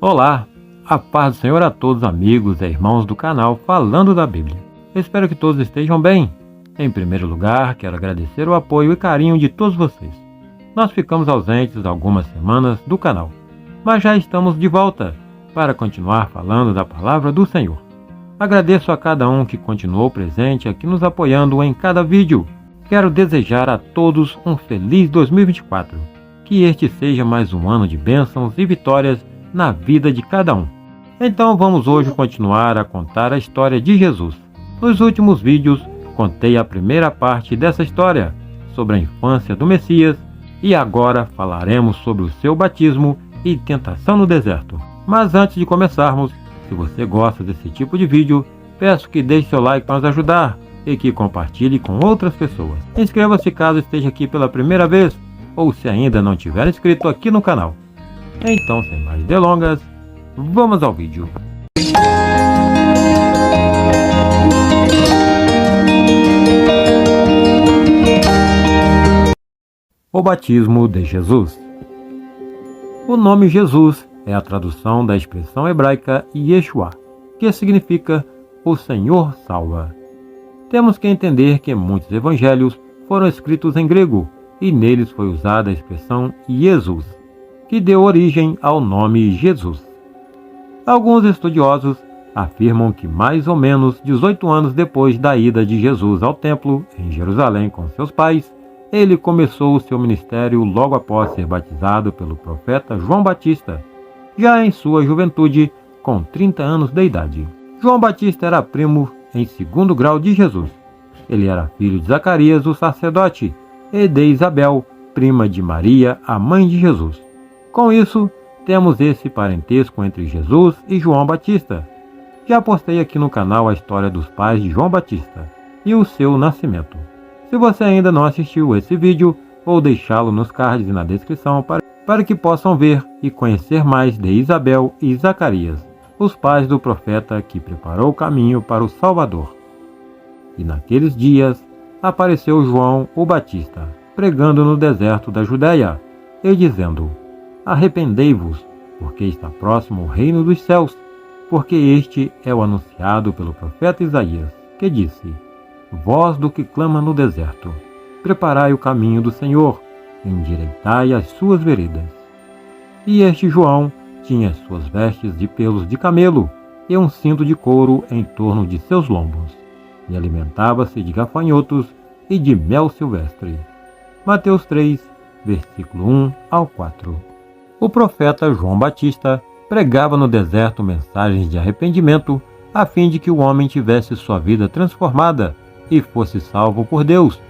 Olá, a paz do Senhor a todos amigos e irmãos do canal Falando da Bíblia. Eu espero que todos estejam bem. Em primeiro lugar, quero agradecer o apoio e carinho de todos vocês. Nós ficamos ausentes algumas semanas do canal, mas já estamos de volta para continuar falando da palavra do Senhor. Agradeço a cada um que continuou presente aqui nos apoiando em cada vídeo. Quero desejar a todos um feliz 2024. Que este seja mais um ano de bênçãos e vitórias na vida de cada um. Então vamos hoje continuar a contar a história de Jesus. Nos últimos vídeos contei a primeira parte dessa história, sobre a infância do Messias, e agora falaremos sobre o seu batismo e tentação no deserto. Mas antes de começarmos, se você gosta desse tipo de vídeo, peço que deixe seu like para nos ajudar e que compartilhe com outras pessoas. Inscreva-se caso esteja aqui pela primeira vez ou se ainda não tiver inscrito aqui no canal. Então, sem mais delongas, vamos ao vídeo. O batismo de Jesus. O nome Jesus é a tradução da expressão hebraica Yeshua, que significa o Senhor salva. Temos que entender que muitos evangelhos foram escritos em grego e neles foi usada a expressão Jesus, que deu origem ao nome Jesus. Alguns estudiosos afirmam que mais ou menos 18 anos depois da ida de Jesus ao templo, em Jerusalém com seus pais, ele começou o seu ministério logo após ser batizado pelo profeta João Batista, já em sua juventude, com 30 anos de idade. João Batista era primo em segundo grau de Jesus. Ele era filho de Zacarias, o sacerdote, e de Isabel, prima de Maria, a mãe de Jesus. Com isso, temos esse parentesco entre Jesus e João Batista. Já postei aqui no canal a história dos pais de João Batista e o seu nascimento. Se você ainda não assistiu esse vídeo, vou deixá-lo nos cards e na descrição para que possam ver e conhecer mais de Isabel e Zacarias, os pais do profeta que preparou o caminho para o Salvador. E naqueles dias apareceu João o Batista, pregando no deserto da Judéia e dizendo: Arrependei-vos, porque está próximo o reino dos céus, porque este é o anunciado pelo profeta Isaías, que disse: Voz do que clama no deserto, preparai o caminho do Senhor, endireitai as suas veredas. E este João tinha suas vestes de pelos de camelo e um cinto de couro em torno de seus lombos, e alimentava-se de gafanhotos e de mel silvestre. Mateus 3, versículo 1 ao 4. O profeta João Batista pregava no deserto mensagens de arrependimento a fim de que o homem tivesse sua vida transformada e fosse salvo por Deus.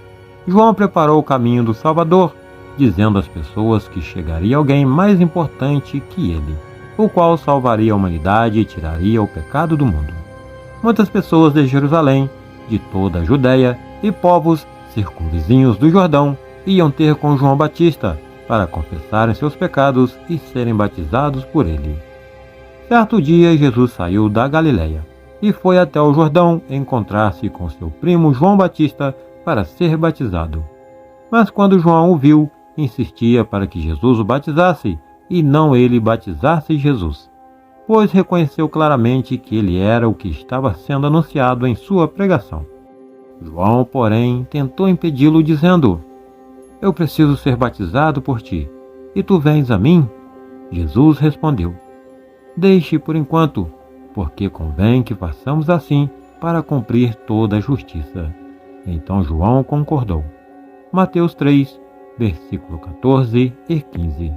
João preparou o caminho do Salvador, dizendo às pessoas que chegaria alguém mais importante que ele, o qual salvaria a humanidade e tiraria o pecado do mundo. Muitas pessoas de Jerusalém, de toda a Judéia e povos circunvizinhos do Jordão iam ter com João Batista para confessarem seus pecados e serem batizados por ele. Certo dia, Jesus saiu da Galiléia e foi até o Jordão encontrar-se com seu primo João Batista para ser batizado. Mas quando João o viu, insistia para que Jesus o batizasse e não ele batizasse Jesus, pois reconheceu claramente que ele era o que estava sendo anunciado em sua pregação. João, porém, tentou impedi-lo, dizendo: Eu preciso ser batizado por ti, e tu vens a mim? Jesus respondeu: Deixe por enquanto, porque convém que façamos assim para cumprir toda a justiça. Então João concordou. Mateus 3, versículo 14 e 15.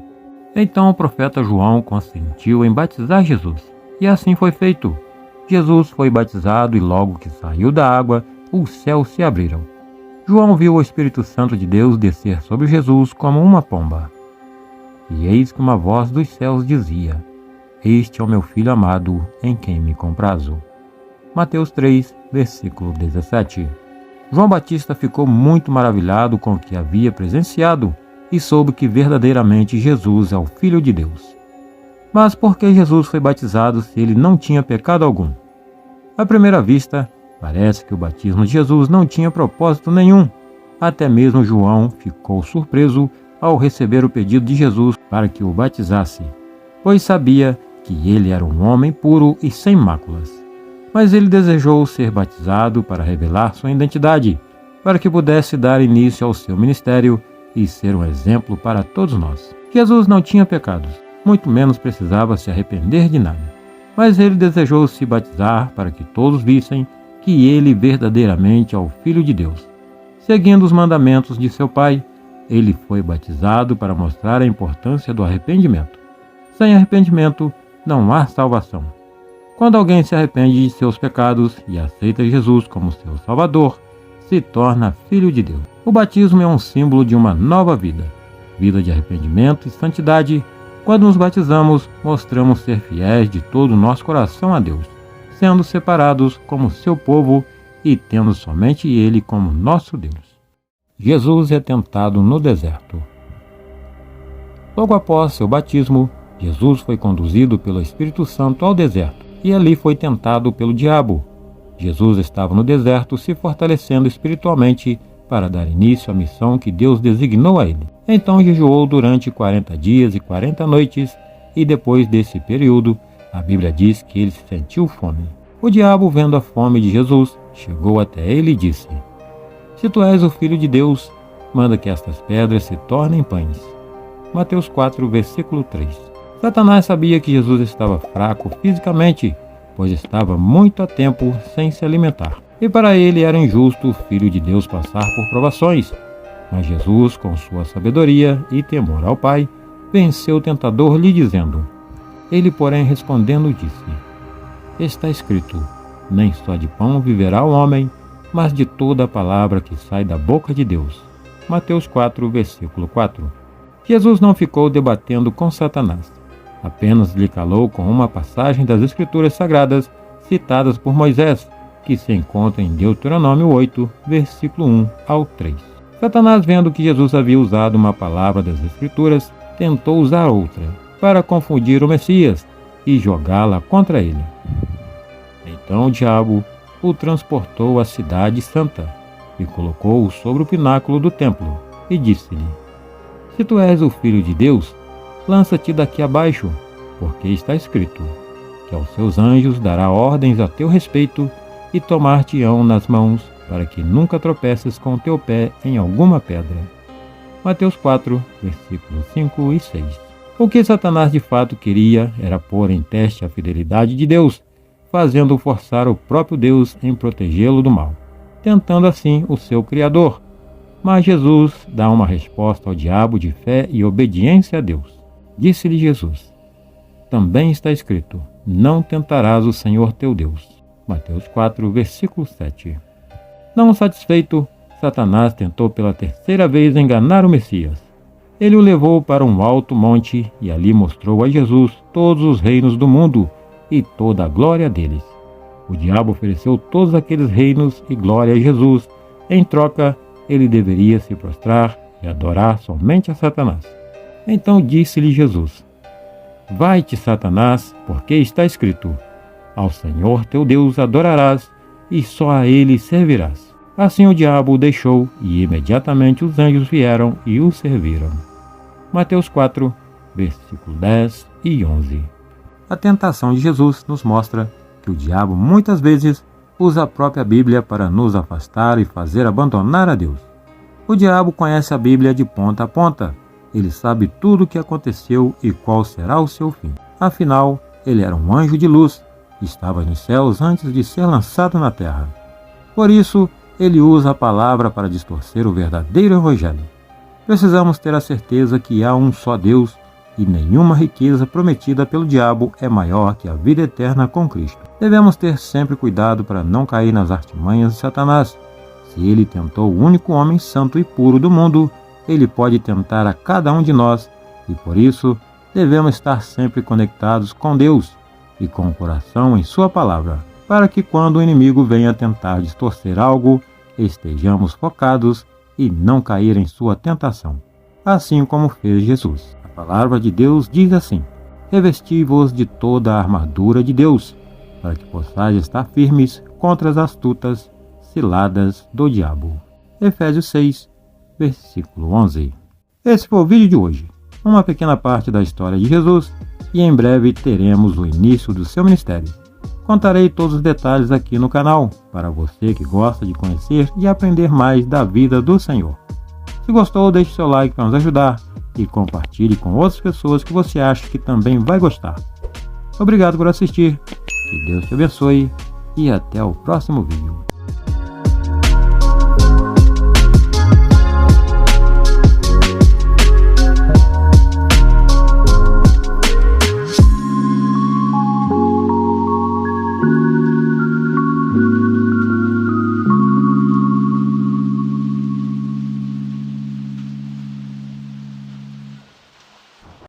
Então o profeta João consentiu em batizar Jesus, e assim foi feito. Jesus foi batizado e logo que saiu da água, os céus se abriram. João viu o Espírito Santo de Deus descer sobre Jesus como uma pomba. E eis que uma voz dos céus dizia: Este é o meu Filho amado, em quem me comprazo. Mateus 3, versículo 17. João Batista ficou muito maravilhado com o que havia presenciado e soube que verdadeiramente Jesus é o Filho de Deus. Mas por que Jesus foi batizado se ele não tinha pecado algum? À primeira vista, parece que o batismo de Jesus não tinha propósito nenhum. Até mesmo João ficou surpreso ao receber o pedido de Jesus para que o batizasse, pois sabia que ele era um homem puro e sem máculas. Mas ele desejou ser batizado para revelar sua identidade, para que pudesse dar início ao seu ministério e ser um exemplo para todos nós. Jesus não tinha pecados, muito menos precisava se arrepender de nada. Mas ele desejou se batizar para que todos vissem que ele verdadeiramente é o Filho de Deus. Seguindo os mandamentos de seu Pai, ele foi batizado para mostrar a importância do arrependimento. Sem arrependimento, não há salvação. Quando alguém se arrepende de seus pecados e aceita Jesus como seu Salvador, se torna filho de Deus. O batismo é um símbolo de uma nova vida, vida de arrependimento e santidade. Quando nos batizamos, mostramos ser fiéis de todo o nosso coração a Deus, sendo separados como seu povo e tendo somente Ele como nosso Deus. Jesus é tentado no deserto. Logo após seu batismo, Jesus foi conduzido pelo Espírito Santo ao deserto e ali foi tentado pelo diabo. Jesus estava no deserto se fortalecendo espiritualmente para dar início à missão que Deus designou a ele. Então jejuou durante 40 dias e 40 noites e depois desse período, a Bíblia diz que ele sentiu fome. O diabo, vendo a fome de Jesus, chegou até ele e disse: "Se tu és o Filho de Deus, manda que estas pedras se tornem pães." Mateus 4, versículo 3. Satanás sabia que Jesus estava fraco fisicamente, pois estava muito a tempo sem se alimentar. E para ele era injusto o Filho de Deus passar por provações. Mas Jesus, com sua sabedoria e temor ao Pai, venceu o tentador lhe dizendo. Ele, porém, respondendo, disse: "Está escrito, nem só de pão viverá o homem, mas de toda a palavra que sai da boca de Deus." Mateus 4, versículo 4. Jesus não ficou debatendo com Satanás. Apenas lhe calou com uma passagem das Escrituras Sagradas citadas por Moisés, que se encontra em Deuteronômio 8, versículo 1 ao 3. Satanás, vendo que Jesus havia usado uma palavra das Escrituras, tentou usar outra, para confundir o Messias e jogá-la contra ele. Então o diabo o transportou à cidade santa e colocou-o sobre o pináculo do templo e disse-lhe: "Se tu és o Filho de Deus, lança-te daqui abaixo, porque está escrito, que aos seus anjos dará ordens a teu respeito e tomar-te-ão nas mãos, para que nunca tropeces com o teu pé em alguma pedra." Mateus 4, versículos 5 e 6. O que Satanás de fato queria era pôr em teste a fidelidade de Deus, fazendo forçar o próprio Deus em protegê-lo do mal, tentando assim o seu Criador. Mas Jesus dá uma resposta ao diabo de fé e obediência a Deus. Disse-lhe Jesus: "Também está escrito, não tentarás o Senhor teu Deus." Mateus 4, versículo 7. Não satisfeito, Satanás tentou pela terceira vez enganar o Messias. Ele o levou para um alto monte e ali mostrou a Jesus todos os reinos do mundo e toda a glória deles. O diabo ofereceu todos aqueles reinos e glória a Jesus. Em troca, ele deveria se prostrar e adorar somente a Satanás. Então disse-lhe Jesus: "Vai-te, Satanás, porque está escrito, ao Senhor teu Deus adorarás e só a ele servirás." Assim o diabo o deixou e imediatamente os anjos vieram e o serviram. Mateus 4, versículo 10 e 11. A tentação de Jesus nos mostra que o diabo muitas vezes usa a própria Bíblia para nos afastar e fazer abandonar a Deus. O diabo conhece a Bíblia de ponta a ponta. Ele sabe tudo o que aconteceu e qual será o seu fim. Afinal, ele era um anjo de luz, estava nos céus antes de ser lançado na terra. Por isso, ele usa a palavra para distorcer o verdadeiro evangelho. Precisamos ter a certeza que há um só Deus e nenhuma riqueza prometida pelo diabo é maior que a vida eterna com Cristo. Devemos ter sempre cuidado para não cair nas artimanhas de Satanás. Se ele tentou o único homem santo e puro do mundo, ele pode tentar a cada um de nós e por isso devemos estar sempre conectados com Deus e com o coração em sua palavra, para que quando o inimigo venha tentar distorcer algo, estejamos focados e não cair em sua tentação, assim como fez Jesus. A palavra de Deus diz assim: "Revesti-vos de toda a armadura de Deus, para que possais estar firmes contra as astutas ciladas do diabo." Efésios 6, versículo 11. Esse foi o vídeo de hoje, uma pequena parte da história de Jesus e em breve teremos o início do seu ministério. Contarei todos os detalhes aqui no canal, para você que gosta de conhecer e aprender mais da vida do Senhor. Se gostou, deixe seu like para nos ajudar e compartilhe com outras pessoas que você acha que também vai gostar. Obrigado por assistir, que Deus te abençoe e até o próximo vídeo.